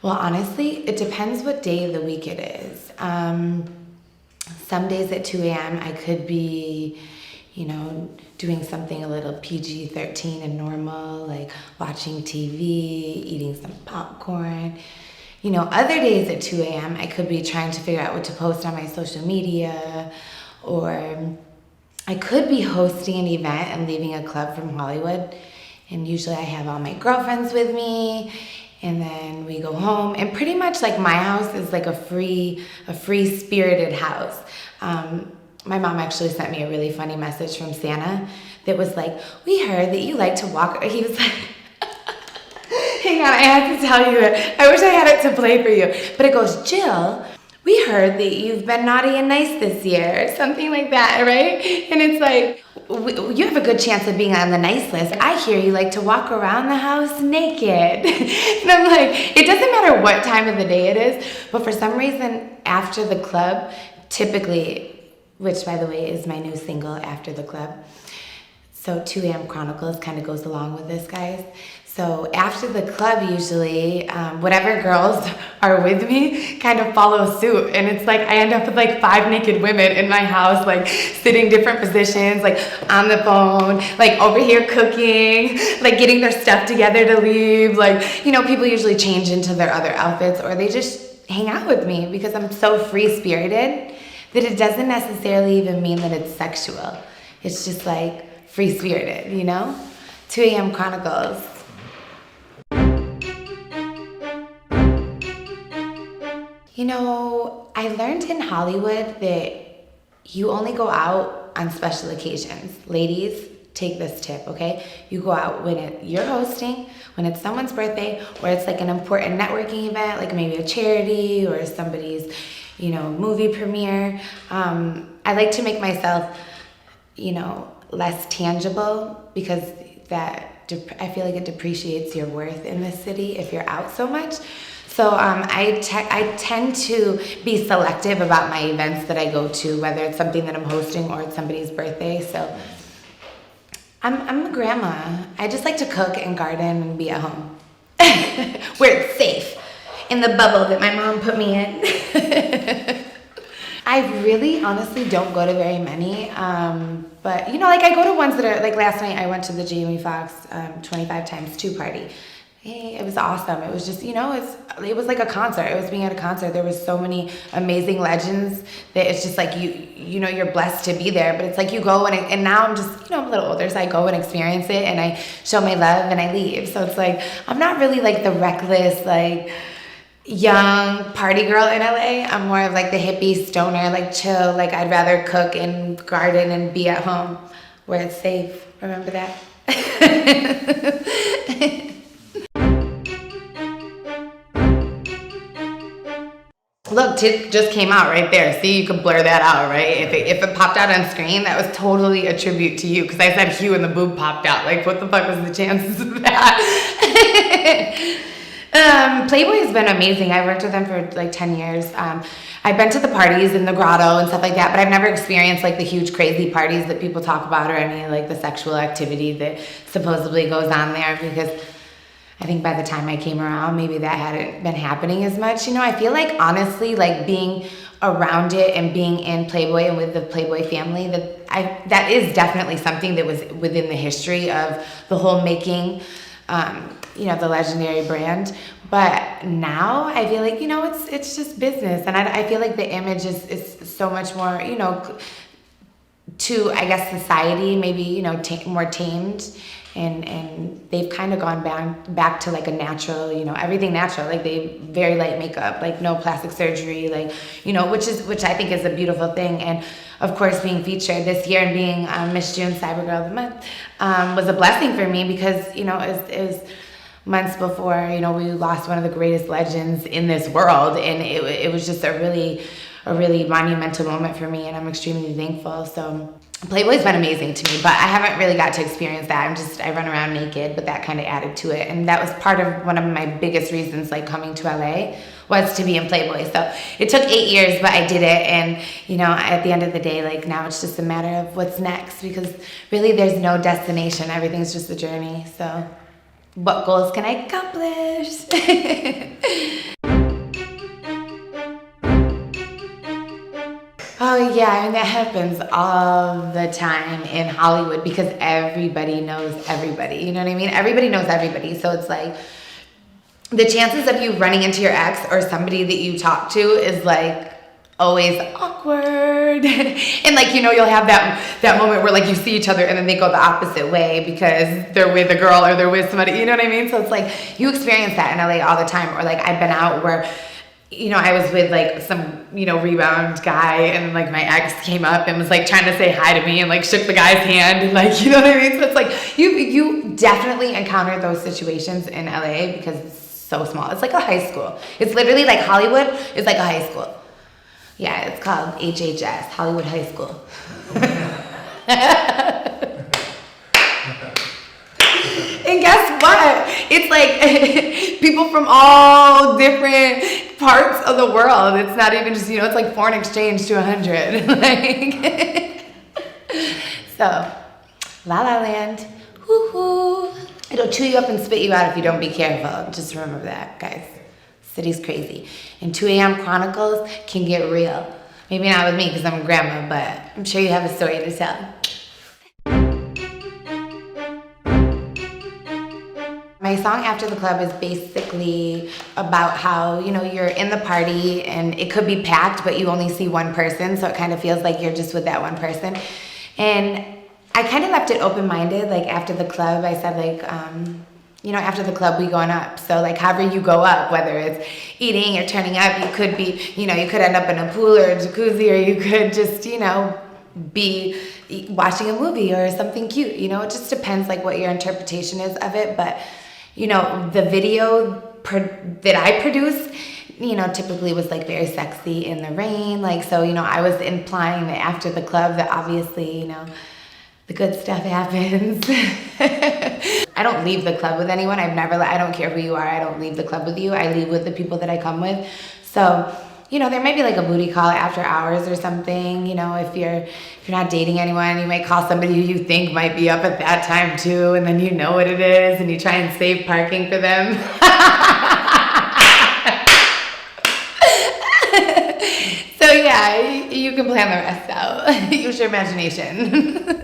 Well, honestly, it depends what day of the week it is. Some days at 2 a.m. I could be, doing something a little PG-13 and normal, like watching TV, eating some popcorn. Other days at 2 a.m. I could be trying to figure out what to post on my social media, or I could be hosting an event and leaving a club from Hollywood. And usually I have all my girlfriends with me, and then we go home. And pretty much like my house is like a free-spirited house. My mom actually sent me a really funny message from Santa that was like, we heard that you like to walk. He was like, hang on, I have to tell you it. I wish I had it to play for you. But it goes, Jill, we heard that you've been naughty and nice this year, or something like that, right? And it's like, you have a good chance of being on the nice list. I hear you like to walk around the house naked. And I'm like, it doesn't matter what time of the day it is, but for some reason, after the club, typically, which by the way is my new single, After the Club. So 2 a.m. Chronicles kind of goes along with this, guys. So after the club, usually, whatever girls are with me kind of follow suit. And it's like, I end up with like 5 naked women in my house, like sitting different positions, like on the phone, like over here cooking, like getting their stuff together to leave. Like, people usually change into their other outfits, or they just hang out with me because I'm so free-spirited that it doesn't necessarily even mean that it's sexual. It's just like free-spirited, 2 a.m. Chronicles. I learned in Hollywood that you only go out on special occasions. Ladies, take this tip, okay? You go out when you're hosting, when it's someone's birthday, or it's like an important networking event, like maybe a charity or somebody's, movie premiere. I like to make myself, less tangible, because I feel like it depreciates your worth in this city if you're out so much. So I tend to be selective about my events that I go to, whether it's something that I'm hosting or it's somebody's birthday. So I'm a grandma. I just like to cook and garden and be at home where it's safe, in the bubble that my mom put me in. I really honestly don't go to very many, but I go to ones that are, like last night I went to the Jamie Foxx 25 times 2 party. Hey, it was awesome. It was just, it was like a concert. It was being at a concert. There was so many amazing legends that it's just like you're blessed to be there. But it's like you go and now I'm just, I'm a little older, so I go and experience it and I show my love and I leave. So it's like, I'm not really like the reckless, like young party girl in LA. I'm more of like the hippie stoner, like chill, like I'd rather cook and garden and be at home where it's safe. Remember that? Look, tit just came out right there. See, you can blur that out, right? If it popped out on screen, that was totally a tribute to you, because I said Hugh and the boob popped out. Like, what the fuck was the chances of that? Playboy has been amazing. I worked with them for like 10 years. I've been to the parties in the grotto and stuff like that, but I've never experienced like the huge crazy parties that people talk about, or any like the sexual activity that supposedly goes on there, because I think by the time I came around, maybe that hadn't been happening as much. I feel like, honestly, like being around it and being in Playboy and with the Playboy family, that is definitely something that was within the history of the whole making, the legendary brand. But now I feel like, it's just business. And I feel like the image is so much more, to, I guess, society, maybe, more tamed. And they've kind of gone back to like a natural, everything natural. Like they very light makeup, like no plastic surgery, like, which I think is a beautiful thing. And of course, being featured this year and being Miss June Cyber Girl of the Month was a blessing for me, because, it was months before, we lost one of the greatest legends in this world. And it was just a really monumental moment for me, and I'm extremely thankful. So Playboy's been amazing to me, but I haven't really got to experience that. I run around naked, but that kind of added to it. And that was part of one of my biggest reasons, like coming to LA, was to be in Playboy. So it took 8 years, but I did it. And, at the end of the day, like now it's just a matter of what's next, because really there's no destination. Everything's just a journey. So what goals can I accomplish? Oh yeah, and that happens all the time in Hollywood because everybody knows everybody. You know what I mean? Everybody knows everybody. So it's like the chances of you running into your ex or somebody that you talk to is like always awkward. And like, you know, you'll have that moment where like you see each other and then they go the opposite way because they're with a girl or they're with somebody, you know what I mean? So it's like you experience that in LA all the time. Or like I've been out where, you know, I was with like some, you know, rebound guy and like my ex came up and was like trying to say hi to me and like shook the guy's hand and like, you know what I mean? So it's like you definitely encounter those situations in LA because it's so small. It's like a high school. It's literally like Hollywood is like a high school. Yeah, it's called HHS, Hollywood High School. And guess what? It's like people from all different parts of the world. It's not even just, you know, it's like foreign exchange to 100. Like, so, La La Land, woo-hoo. It'll chew you up and spit you out if you don't be careful. Just remember that, guys. City's crazy. And 2 a.m. Chronicles can get real. Maybe not with me because I'm a grandma, but I'm sure you have a story to tell. My song After the Club is basically about how, you know, you're in the party and it could be packed, but you only see one person, so it kind of feels like you're just with that one person. And I kind of left it open-minded, like after the club, I said like, you know, after the club, we going up. So like however you go up, whether it's eating or turning up, you could be, you know, you could end up in a pool or a jacuzzi, or you could just, you know, be watching a movie or something cute, you know, it just depends like what your interpretation is of it. But, you know, the video that I produced, you know, typically was like very sexy in the rain. Like, so, you know, I was implying that after the club that obviously, you know, the good stuff happens. I don't leave the club with anyone. I don't care who you are. I don't leave the club with you. I leave with the people that I come with. So, you know, there might be like a booty call after hours or something. You know, if you're not dating anyone, you might call somebody who you think might be up at that time too, and then you know what it is, and you try and save parking for them. So yeah, you can plan the rest out. Use your imagination.